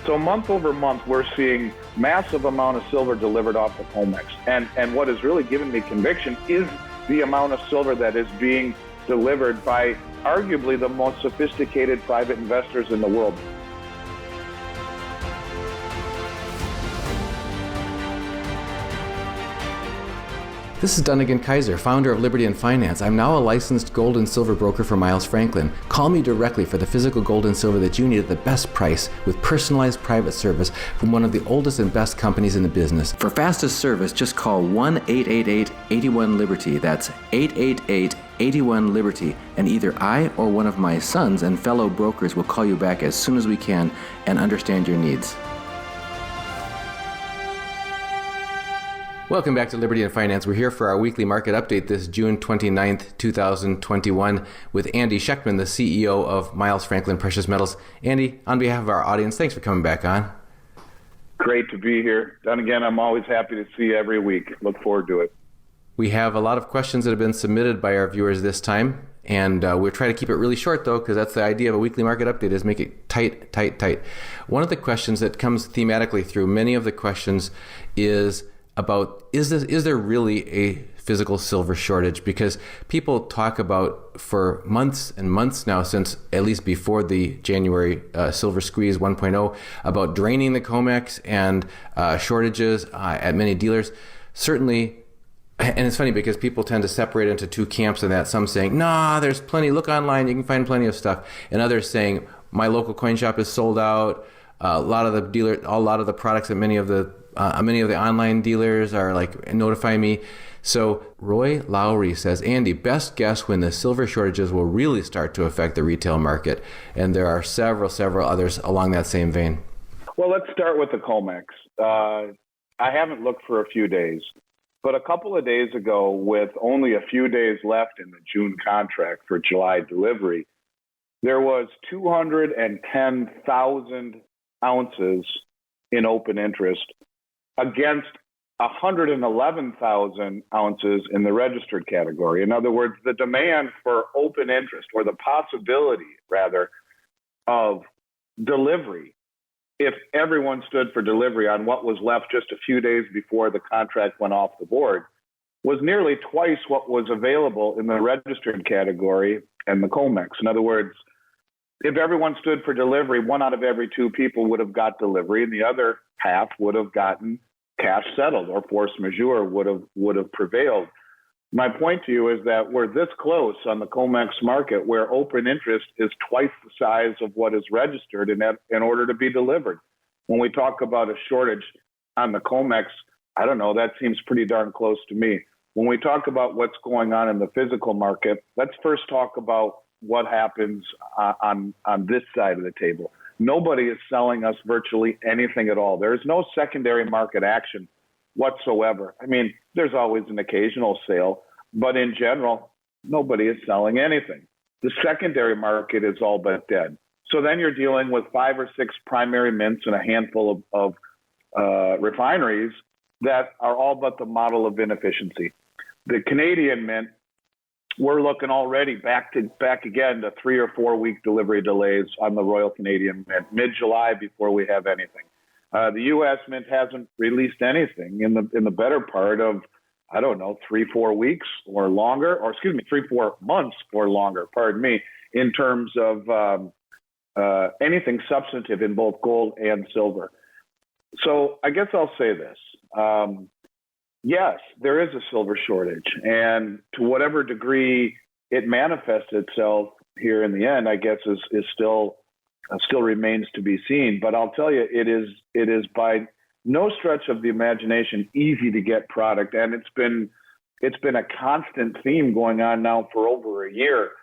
So month over month, we're seeing massive amount of silver delivered off the COMEX. And what has really given me conviction is the amount of silver that is being delivered by arguably the most sophisticated private investors in the world. This is Dunnigan Kaiser, founder of Liberty and Finance. I'm now a licensed gold and silver broker for Miles Franklin. Call me directly for the physical gold and silver that you need at the best price with personalized private service from one of the oldest and best companies in the business. For fastest service, just call 1-888-81-LIBERTY. That's 888-81-LIBERTY. And either I or one of my sons and fellow brokers will call you back as soon as we can and understand your needs. Welcome back to Liberty and Finance. We're here for our weekly market update this June 29th, 2021 with Andy Schectman, the CEO of Miles Franklin Precious Metals. Andy, on behalf of our audience, thanks for coming back on. Great to be here. And again, I'm always happy to see you every week. Look forward to it. We have a lot of questions that have been submitted by our viewers this time, and we're trying to keep it really short, though, because that's the idea of a weekly market update, is make it tight. One of the questions that comes thematically through many of the questions is about, is there really a physical silver shortage? Because people talk about for months and months now, since at least before the January silver squeeze 1.0, about draining the COMEX and shortages at many dealers. Certainly, and it's funny because people tend to separate into two camps in that. Some saying, nah, there's plenty, look online, you can find plenty of stuff. And others saying, my local coin shop is sold out. A lot of the products at many of the online dealers are like notifying me. So Roy Lowry says, Andy, best guess when the silver shortages will really start to affect the retail market. And there are several others along that same vein. Well, let's start with the COMEX. I haven't looked for a few days, but a couple of days ago, with only a few days left in the June contract for July delivery, there was 210,000 ounces in open interest against 111,000 ounces in the registered category. In other words, the demand for open interest, or the possibility, rather, of delivery, if everyone stood for delivery on what was left just a few days before the contract went off the board, was nearly twice what was available in the registered category and the COMEX. In other words, if everyone stood for delivery, 1 out of every 2 people would have got delivery, and the other half would have gotten cash settled, or force majeure would have prevailed. My point to you is that we're this close on the COMEX market, where open interest is twice the size of what is registered in order to be delivered. When we talk about a shortage on the COMEX, I don't know, that seems pretty darn close to me. When we talk about what's going on in the physical market, let's first talk about what happens on this side of the table. Nobody is selling us virtually anything at all. There is no secondary market action whatsoever. I mean, there's always an occasional sale, but in general, nobody is selling anything. The secondary market is all but dead. So then you're dealing with 5 or 6 primary mints and a handful of refineries that are all but the model of inefficiency. The Canadian mint, we're looking already back again to 3 or 4 week delivery delays on the Royal Canadian Mint, mid-July before we have anything. The U.S. Mint hasn't released anything in the better part of, 3-4 weeks or longer, 3-4 months or longer, in terms of anything substantive in both gold and silver. So I guess I'll say this. Yes, there is a silver shortage, and to whatever degree it manifests itself here in the end, I guess is still remains to be seen. But I'll tell you, it is by no stretch of the imagination easy to get product, and it's been a constant theme going on now for over a year.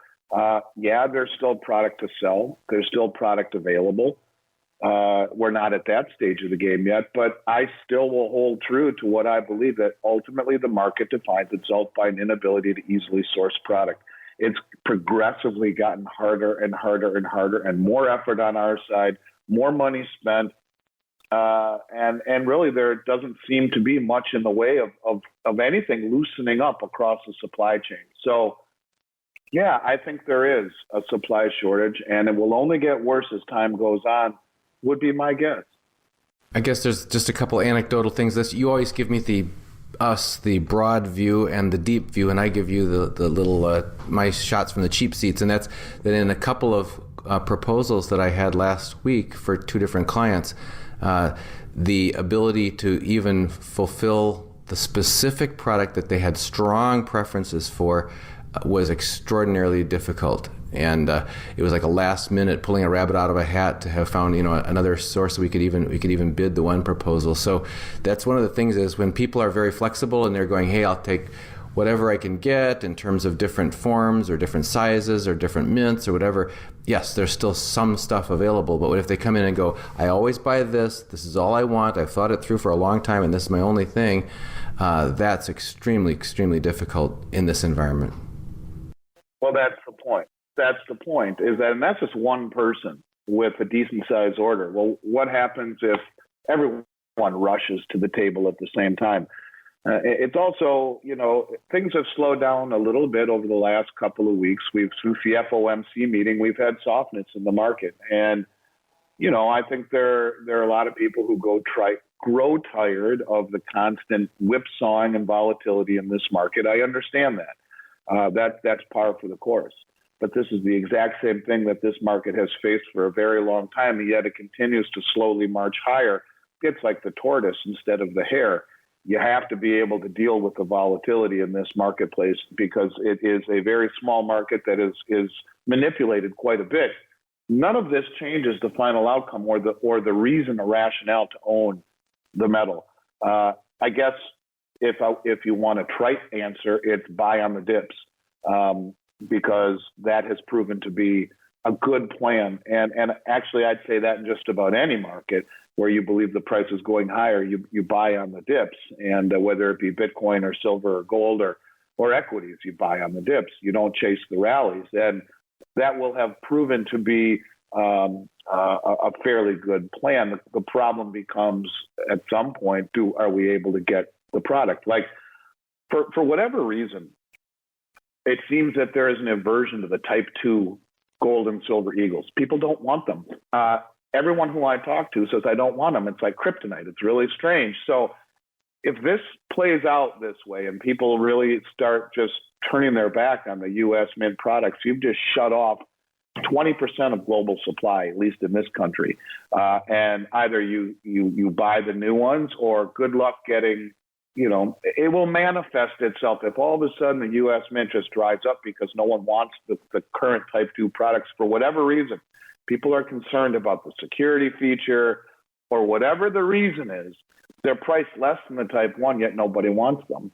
There's still product to sell. There's still product available. We're not at that stage of the game yet, but I still will hold true to what I believe, that ultimately the market defines itself by an inability to easily source product. It's progressively gotten harder and harder and harder, and more effort on our side, more money spent, and really there doesn't seem to be much in the way of anything loosening up across the supply chain. So yeah, I think there is a supply shortage, and it will only get worse as time goes on. would be my guess. I guess there's just a couple anecdotal things. You always give me the broad view and the deep view, and I give you the little my shots from the cheap seats. And that's that in a couple of proposals that I had last week for two different clients, the ability to even fulfill the specific product that they had strong preferences for was extraordinarily difficult. And it was like a last minute pulling a rabbit out of a hat to have found, another source we could even bid the one proposal. So that's one of the things is when people are very flexible and they're going, hey, I'll take whatever I can get in terms of different forms or different sizes or different mints or whatever. Yes, there's still some stuff available, but if they come in and go, I always buy this is all I want, I've thought it through for a long time and this is my only thing, that's extremely, extremely difficult in this environment. Well, that's the point. Is that, and that's just one person with a decent size order. Well, what happens if everyone rushes to the table at the same time? It's also, things have slowed down a little bit over the last couple of weeks. Through the FOMC meeting, we've had softness in the market. And, I think there are a lot of people who grow tired of the constant whipsawing and volatility in this market. I understand that. That's par for the course. But this is the exact same thing that this market has faced for a very long time, and yet it continues to slowly march higher. It's like the tortoise instead of the hare. You have to be able to deal with the volatility in this marketplace because it is a very small market that is manipulated quite a bit. None of this changes the final outcome or the reason or rationale to own the metal. I guess if you want a trite answer, it's buy on the dips. Because that has proven to be a good plan. And actually, I'd say that in just about any market where you believe the price is going higher, you buy on the dips. And whether it be Bitcoin or silver or gold or equities, you buy on the dips. You don't chase the rallies. And that will have proven to be a fairly good plan. The problem becomes at some point, are we able to get the product? Like for whatever reason, it seems that there is an aversion to the type 2 gold and silver eagles. People don't want them. Everyone who I talk to says, I don't want them. It's like kryptonite. It's really strange. So if this plays out this way and people really start just turning their back on the U.S. mint products, you've just shut off 20% of global supply, at least in this country. And either you buy the new ones or good luck getting, it will manifest itself if all of a sudden the U.S. mint just dries up because no one wants the current type 2 products for whatever reason. People are concerned about the security feature or whatever the reason is. They're priced less than the type 1, yet nobody wants them.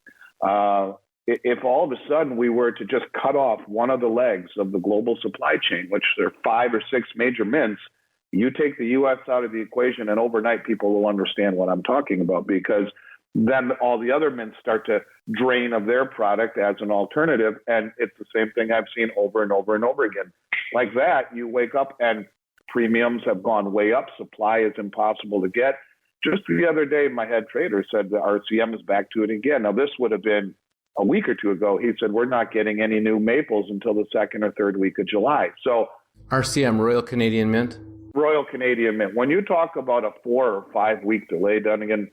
If all of a sudden we were to just cut off one of the legs of the global supply chain, which there are 5 or 6 major mints, you take the U.S. out of the equation and overnight people will understand what I'm talking about because then all the other mints start to drain of their product as an alternative. And it's the same thing I've seen over and over and over again. Like that, you wake up and premiums have gone way up. Supply is impossible to get. Just the other day, my head trader said the RCM is back to it again. Now, this would have been a week or two ago. He said, we're not getting any new maples until the 2nd or 3rd week of July. So RCM, Royal Canadian Mint? Royal Canadian Mint. When you talk about a 4 or 5 week delay, Dunnigan,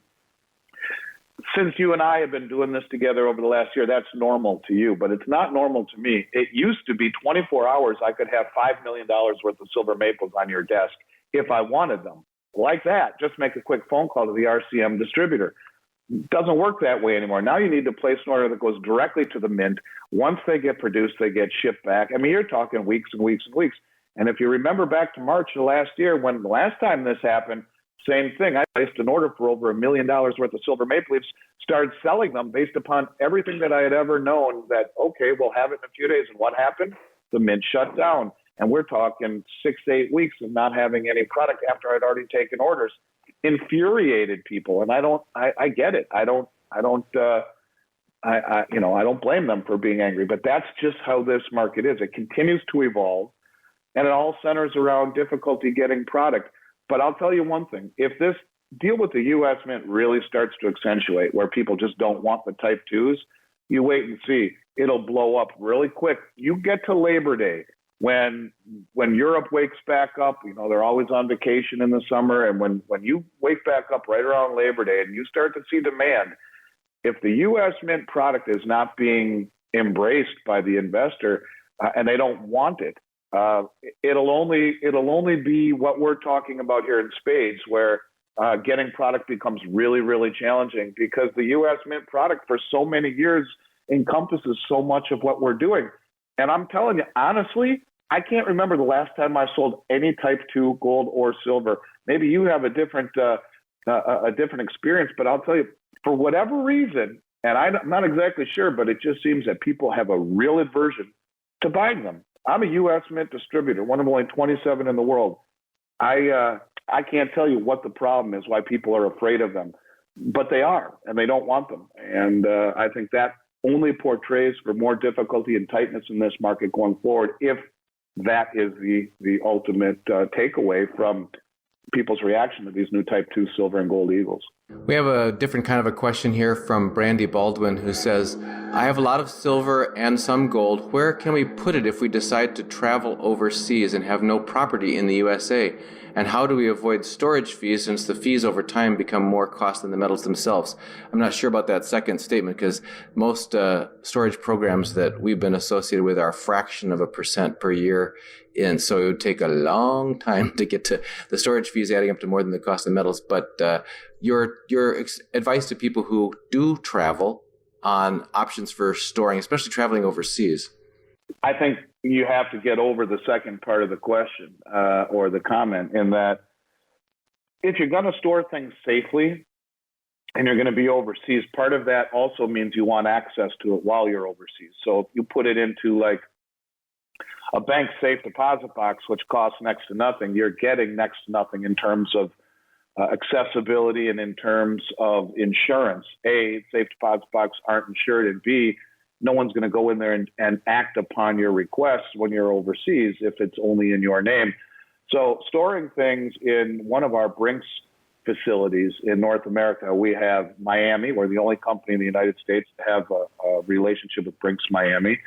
since you and I have been doing this together over the last year, that's normal to you, but it's not normal to me. It used to be 24 hours, I could have $5 million worth of silver maples on your desk if I wanted them. Like that, just make a quick phone call to the RCM distributor. It doesn't work that way anymore. Now you need to place an order that goes directly to the mint. Once they get produced, they get shipped back. I mean, you're talking weeks and weeks and weeks. And if you remember back to March of last year, when the last time this happened, same thing. I placed an order for over $1 million worth of silver maple leaves, started selling them based upon everything that I had ever known that, okay, we'll have it in a few days. And what happened? The mint shut down. And we're talking 6 to 8 weeks of not having any product after I'd already taken orders. Infuriated people. And I get it. I don't blame them for being angry, but that's just how this market is. It continues to evolve and it all centers around difficulty getting product. But I'll tell you one thing, if this deal with the U.S. Mint really starts to accentuate where people just don't want the type 2s, you wait and see. It'll blow up really quick. You get to Labor Day, when Europe wakes back up, they're always on vacation in the summer. And when you wake back up right around Labor Day and you start to see demand, if the U.S. Mint product is not being embraced by the investor and they don't want it, it'll only be what we're talking about here in spades, where getting product becomes really, really challenging, because the U.S. Mint product for so many years encompasses so much of what we're doing. And I'm telling you, honestly, I can't remember the last time I sold any type 2 gold or silver. Maybe you have a different experience, but I'll tell you, for whatever reason, and I'm not exactly sure, but it just seems that people have a real aversion to buying them. I'm a U.S. Mint distributor, one of only 27 in the world. I can't tell you what the problem is, why people are afraid of them, but they are, and they don't want them. And I think that only portrays for more difficulty and tightness in this market going forward, if that is the ultimate takeaway from people's reaction to these new type 2 silver and gold eagles. We have a different kind of a question here from Brandy Baldwin, who says, I have a lot of silver and some gold. Where can we put it if we decide to travel overseas and have no property in the USA? And how do we avoid storage fees, since the fees over time become more cost than the metals themselves? I'm not sure about that second statement, because most storage programs that we've been associated with are a fraction of a % per year. And so it would take a long time to get to the storage fees adding up to more than the cost of metals. But your advice to people who do travel on options for storing, especially traveling overseas? I think you have to get over the second part of the question or the comment, in that if you're going to store things safely and you're going to be overseas, part of that also means you want access to it while you're overseas. So if you put it into like a bank safe deposit box, which costs next to nothing, you're getting next to nothing in terms of accessibility and in terms of insurance. A, safe deposit box aren't insured, and B, no one's going to go in there and act upon your requests when you're overseas if it's only in your name. So storing things in one of our Brinks facilities in North America, we have Miami. We're the only company in the United States to have a relationship with Brinks Miami.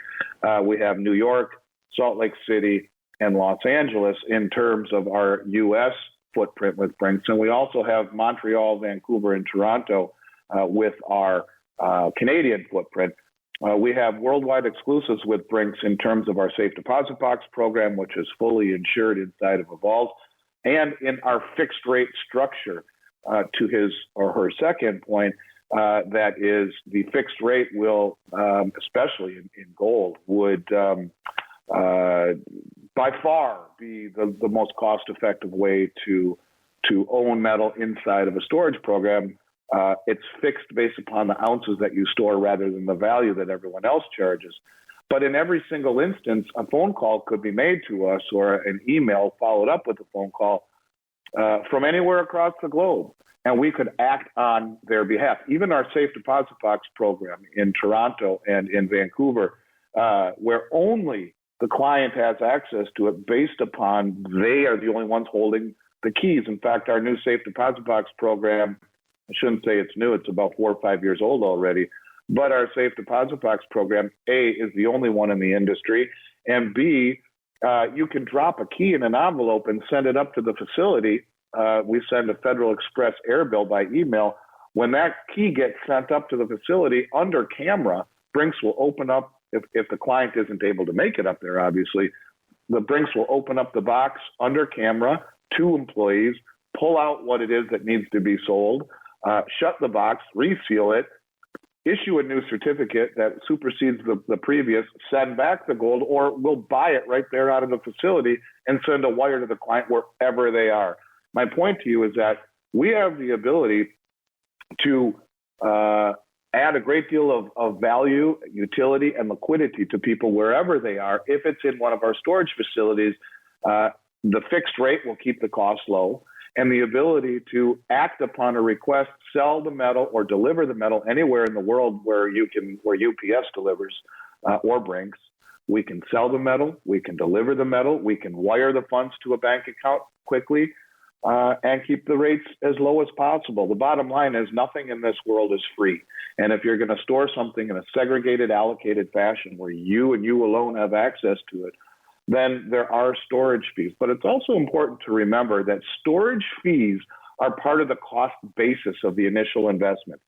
We have New York, Salt Lake City, and Los Angeles in terms of our U.S. footprint with Brinks. And we also have Montreal, Vancouver, and Toronto with our Canadian footprint. We have worldwide exclusives with Brinks in terms of our safe deposit box program, which is fully insured inside of a vault, and in our fixed rate structure. To his or her second point, that is, the fixed rate will, especially in gold, would by far be the most cost-effective way to own metal inside of a storage program. It's fixed based upon the ounces that you store rather than the value that everyone else charges. But in every single instance, a phone call could be made to us, or an email followed up with a phone call from anywhere across the globe, and we could act on their behalf. Even our safe deposit box program in Toronto and in Vancouver, where only the client has access to it based upon they are the only ones holding the keys. In fact, our new safe deposit box program, I shouldn't say it's new, it's about 4 or 5 years old already, but our safe deposit box program, A, is the only one in the industry, and B, you can drop a key in an envelope and send it up to the facility. We send a Federal Express air bill by email. When that key gets sent up to the facility under camera, Brinks will open up, if the client isn't able to make it up there, obviously, the Brinks will open up the box under camera, 2 employees, pull out what it is that needs to be sold, shut the box, reseal it, issue a new certificate that supersedes the previous, send back the gold, or we'll buy it right there out of the facility and send a wire to the client wherever they are. My point to you is that we have the ability to add a great deal of value, utility, and liquidity to people wherever they are. If it's in one of our storage facilities, the fixed rate will keep the cost low, and the ability to act upon a request, sell the metal or deliver the metal anywhere in the world where UPS delivers or Brinks. We can sell the metal, we can deliver the metal, we can wire the funds to a bank account quickly, and keep the rates as low as possible. The bottom line is nothing in this world is free. And if you're going to store something in a segregated, allocated fashion where you and you alone have access to it, then there are storage fees. But it's also important to remember that storage fees are part of the cost basis of the initial investment.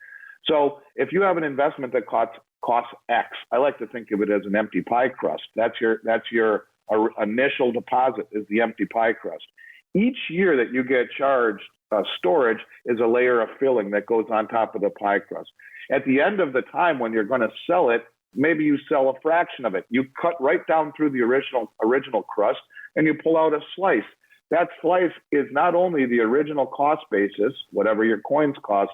So if you have an investment that costs X, I like to think of it as an empty pie crust. That's your initial deposit is the empty pie crust. Each year that you get charged storage is a layer of filling that goes on top of the pie crust. At the end of the time when you're going to sell it, maybe you sell a fraction of it. You cut right down through the original crust and you pull out a slice. That slice is not only the original cost basis, whatever your coins cost,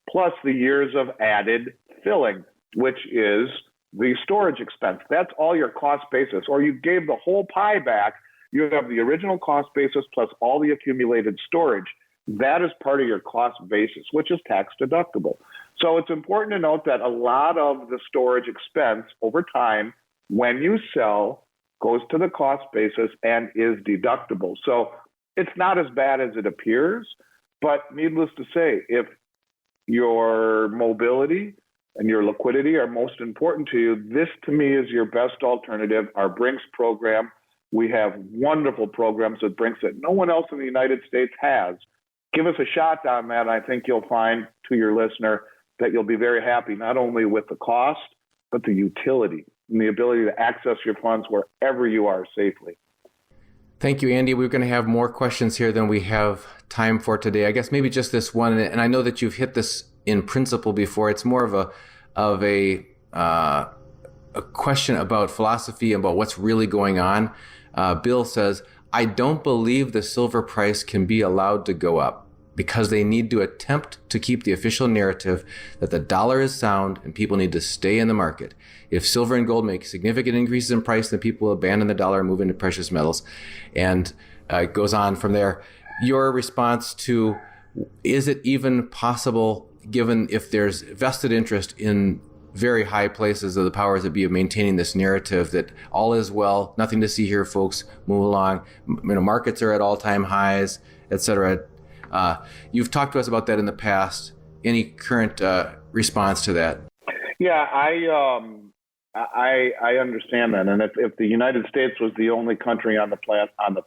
plus the years of added filling, which is the storage expense. That's all your cost basis. Or you gave the whole pie back, you have the original cost basis plus all the accumulated storage. That is part of your cost basis, which is tax deductible. So it's important to note that a lot of the storage expense over time, when you sell, goes to the cost basis and is deductible. So it's not as bad as it appears, but needless to say, if your mobility and your liquidity are most important to you, this to me is your best alternative. Our Brinks program, we have wonderful programs with Brinks that no one else in the United States has. Give us a shot on that. I think you'll find, to your listener, that you'll be very happy, not only with the cost, but the utility and the ability to access your funds wherever you are safely. Thank you, Andy. We're going to have more questions here than we have time for today. I guess maybe just this one, and I know that you've hit this in principle before. It's more of a question about philosophy, about what's really going on. Bill says, I don't believe the silver price can be allowed to go up because they need to attempt to keep the official narrative that the dollar is sound and people need to stay in the market. If silver and gold make significant increases in price, then people will abandon the dollar and move into precious metals. And it goes on from there. Your response to, is it even possible, given if there's vested interest in very high places of the powers that be of maintaining this narrative that all is well, nothing to see here, folks, move along, markets are at all-time highs, etc. You've talked to us about that in the past. Any current response to that? Yeah, I understand that, and if the United States was the only country on the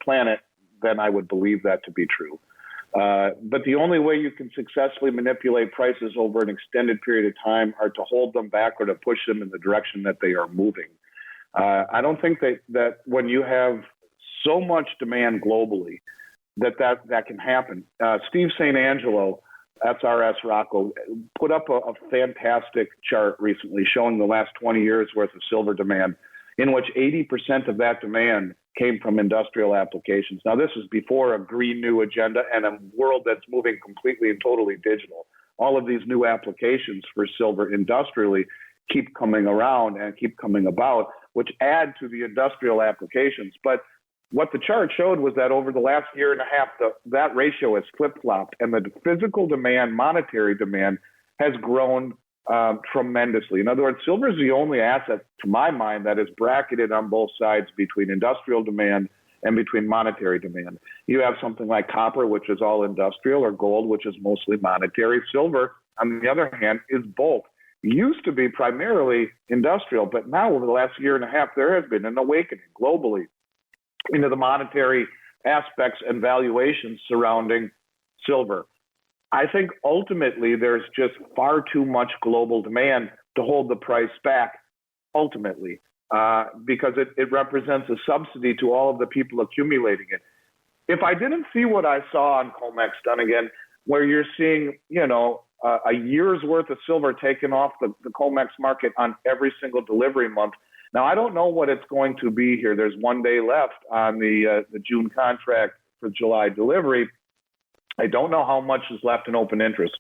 planet, then I would believe that to be true. But the only way you can successfully manipulate prices over an extended period of time are to hold them back or to push them in the direction that they are moving. I don't think that when you have so much demand globally, that can happen. Steve St. Angelo, SRS Rocco, put up a fantastic chart recently showing the last 20 years worth of silver demand, in which 80% of that demand came from industrial applications. Now, this is before a Green New Agenda and a world that's moving completely and totally digital. All of these new applications for silver industrially keep coming around and keep coming about, which add to the industrial applications. But what the chart showed was that over the last year and a half, that ratio has flip-flopped, and the physical demand, monetary demand, has grown tremendously. In other words, silver is the only asset, to my mind, that is bracketed on both sides between industrial demand and between monetary demand. You have something like copper, which is all industrial, or gold, which is mostly monetary. Silver, on the other hand, is both. It used to be primarily industrial, but now over the last year and a half, there has been an awakening globally into the monetary aspects and valuations surrounding silver. I think ultimately there's just far too much global demand to hold the price back, ultimately, because it represents a subsidy to all of the people accumulating it. If I didn't see what I saw on COMEX done again, where you're seeing, a year's worth of silver taken off the COMEX market on every single delivery month. Now, I don't know what it's going to be here. There's 1 day left on the June contract for July delivery. I don't know how much is left in open interest.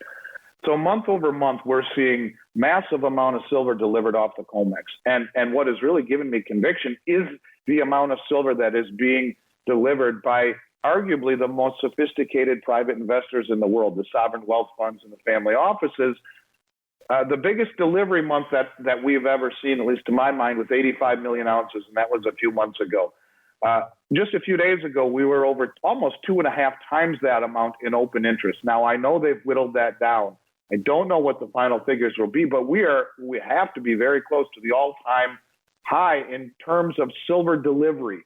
So month over month, we're seeing massive amount of silver delivered off the COMEX. And what has really given me conviction is the amount of silver that is being delivered by arguably the most sophisticated private investors in the world, the sovereign wealth funds and the family offices. The biggest delivery month that we've ever seen, at least to my mind, was 85 million ounces, and that was a few months ago. Just a few days ago, we were over almost 2.5 times that amount in open interest. Now, I know they've whittled that down. I don't know what the final figures will be, but we have to be very close to the all-time high in terms of silver delivery.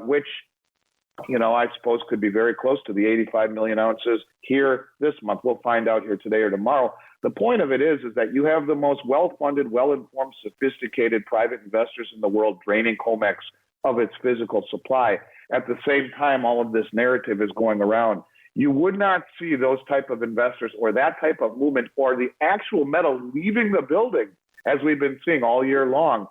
which, I suppose could be very close to the 85 million ounces here this month. We'll find out here today or tomorrow. The point of it is that you have the most well-funded, well-informed, sophisticated private investors in the world draining COMEX of its physical supply. At the same time, all of this narrative is going around. You would not see those type of investors or that type of movement or the actual metal leaving the building as we've been seeing all year long.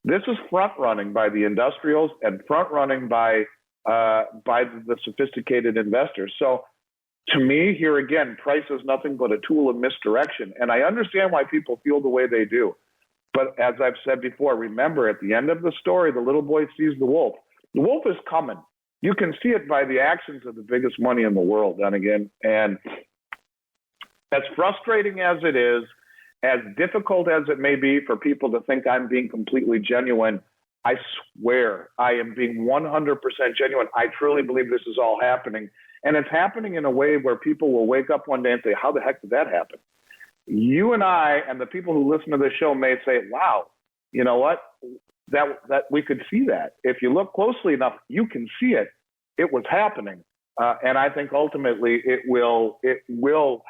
This is front-running by the industrials and front-running by the sophisticated investors. So to me, here again, price is nothing but a tool of misdirection. And I understand why people feel the way they do. But as I've said before, remember, at the end of the story, the little boy sees the wolf. The wolf is coming. You can see it by the actions of the biggest money in the world, Dunnigan. And as frustrating as it is, as difficult as it may be for people to think I'm being completely genuine, I swear I am being 100% genuine. I truly believe this is all happening. And it's happening in a way where people will wake up one day and say, how the heck did that happen? You and I and the people who listen to this show may say, wow, you know what? That we could see that. If you look closely enough, you can see it. It was happening. And I think ultimately it will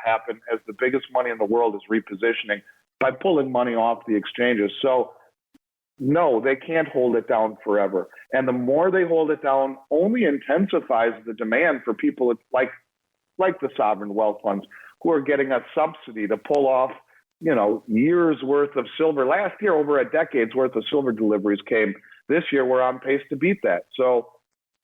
happen as the biggest money in the world is repositioning by pulling money off the exchanges. So no, they can't hold it down forever. And the more they hold it down, only intensifies the demand for people like the sovereign wealth funds who are getting a subsidy to pull off, years worth of silver. Last year, over a decade's worth of silver deliveries came. This year, we're on pace to beat that. So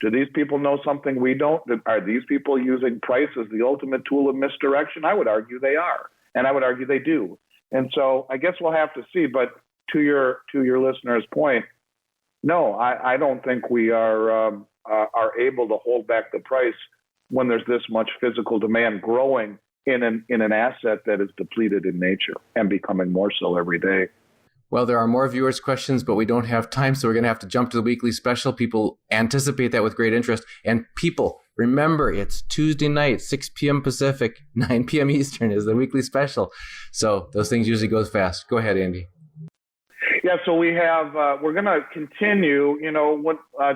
do these people know something we don't? Are these people using price as the ultimate tool of misdirection? I would argue they are, and I would argue they do. And so I guess we'll have to see. But to your listener's point, no, I don't think we are able to hold back the price when there's this much physical demand growing in an asset that is depleted in nature and becoming more so every day. Well, there are more viewers' questions, but we don't have time, so we're going to have to jump to the weekly special. People anticipate that with great interest. And people, remember, it's Tuesday night, 6 p.m. Pacific, 9 p.m. Eastern is the weekly special. So those things usually go fast. Go ahead, Andy. Yeah, so we have, we're going to continue,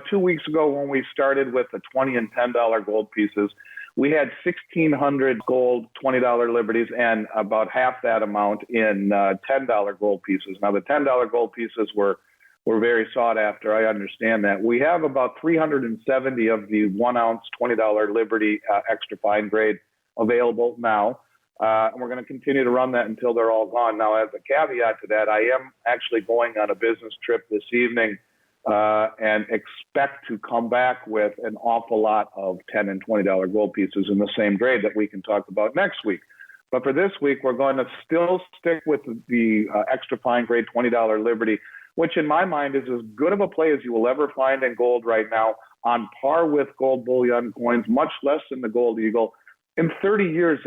2 weeks ago when we started with the $20 and $10 gold pieces, we had 1,600 gold $20 Liberties and about half that amount in $10 gold pieces. Now, the $10 gold pieces were very sought after. I understand that. We have about 370 of the 1 ounce $20 Liberty extra fine grade available now. And we're going to continue to run that until they're all gone. Now, as a caveat to that, I am actually going on a business trip this evening and expect to come back with an awful lot of $10 and $20 gold pieces in the same grade that we can talk about next week. But for this week, we're going to still stick with the extra fine grade $20 Liberty, which in my mind is as good of a play as you will ever find in gold right now, on par with gold bullion coins, much less than the gold eagle. In 30 years,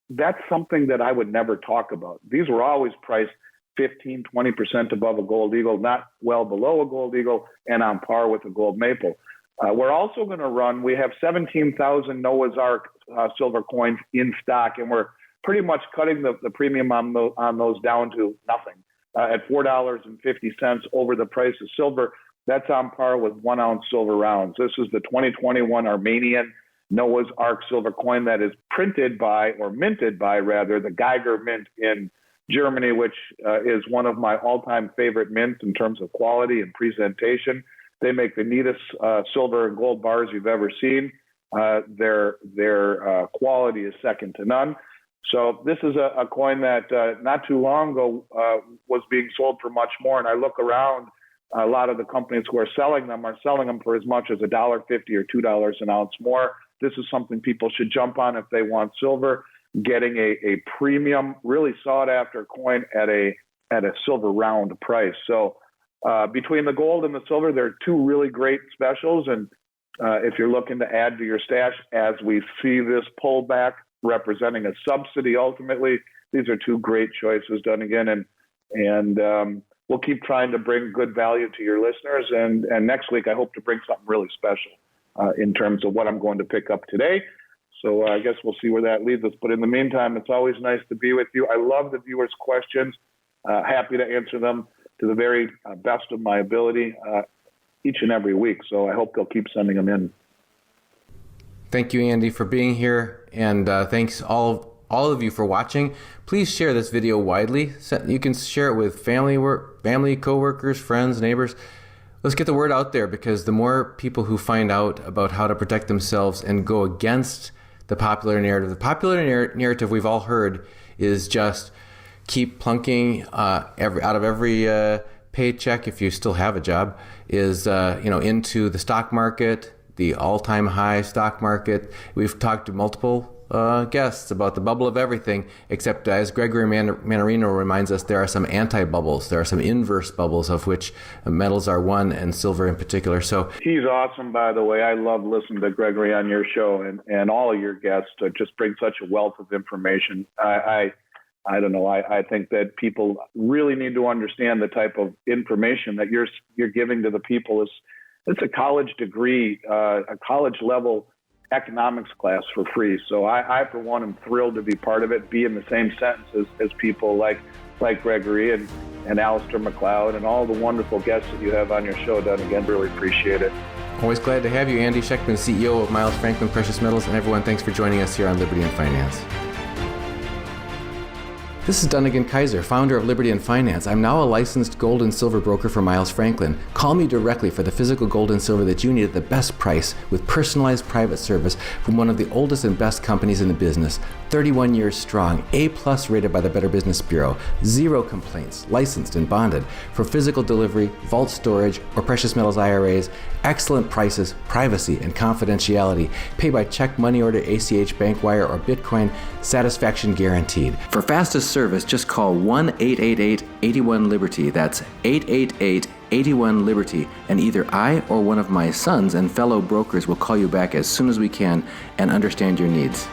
that's something that I would never talk about. These were always priced 15, 20% above a gold eagle, not well below a gold eagle, and on par with a gold maple. We're also going to run, we have 17,000 Noah's Ark silver coins in stock, and we're pretty much cutting the premium on those down to nothing at $4.50 over the price of silver. That's on par with 1 ounce silver rounds. This is the 2021 Armenian Noah's Ark silver coin that is minted by the Geiger Mint in Germany, which is one of my all-time favorite mints in terms of quality and presentation. They make the neatest silver and gold bars you've ever seen. Their quality is second to none. So this is a coin that not too long ago was being sold for much more. And I look around, a lot of the companies who are selling them for as much as $1.50 or $2 an ounce more. This is something people should jump on if they want silver, getting a premium, really sought after coin at a silver round price. So between the gold and the silver, there are two really great specials. And if you're looking to add to your stash, as we see this pullback representing a subsidy, ultimately, these are two great choices done again. And we'll keep trying to bring good value to your listeners. And next week, I hope to bring something really special in terms of what I'm going to pick up today. So I guess we'll see where that leads us. But in the meantime, it's always nice to be with you. I love the viewers' questions. Happy to answer them to the very best of my ability. each and every week. So I hope they'll keep sending them in. Thank you, Andy, for being here, and thanks all of you for watching. Please share this video widely. You can share it with family, coworkers, friends, neighbors. Let's get the word out there, because the more people who find out about how to protect themselves and go against the popular narrative we've all heard is just keep plunking out of every paycheck, if you still have a job, is into the stock market, the all-time high stock market. We've talked to multiple guests about the bubble of everything, except as Gregory Mannarino reminds us, there are some anti-bubbles. There are some inverse bubbles, of which metals are one, and silver in particular. So he's awesome, by the way. I love listening to Gregory on your show, and all of your guests just bring such a wealth of information. I don't know. I think that people really need to understand the type of information that you're giving to the people. It's a college degree, a college level economics class for free. So I for one, am thrilled to be part of it, be in the same sentence as people like Gregory and Alistair McLeod and all the wonderful guests that you have on your show, Doug. Again, really appreciate it. Always glad to have you, Andy Schectman, CEO of Miles Franklin Precious Metals. And everyone, thanks for joining us here on Liberty and Finance. This is Dunnigan Kaiser, founder of Liberty and Finance. I'm now a licensed gold and silver broker for Miles Franklin. Call me directly for the physical gold and silver that you need at the best price, with personalized private service from one of the oldest and best companies in the business. 31 years strong, A+ rated by the Better Business Bureau, 0 complaints, licensed and bonded. For physical delivery, vault storage, or precious metals IRAs, excellent prices, privacy, and confidentiality. Pay by check, money order, ACH, bank wire, or Bitcoin. Satisfaction guaranteed. For fastest service, just call 1-888-81-LIBERTY. That's 888-81-LIBERTY. And either I or one of my sons and fellow brokers will call you back as soon as we can and understand your needs.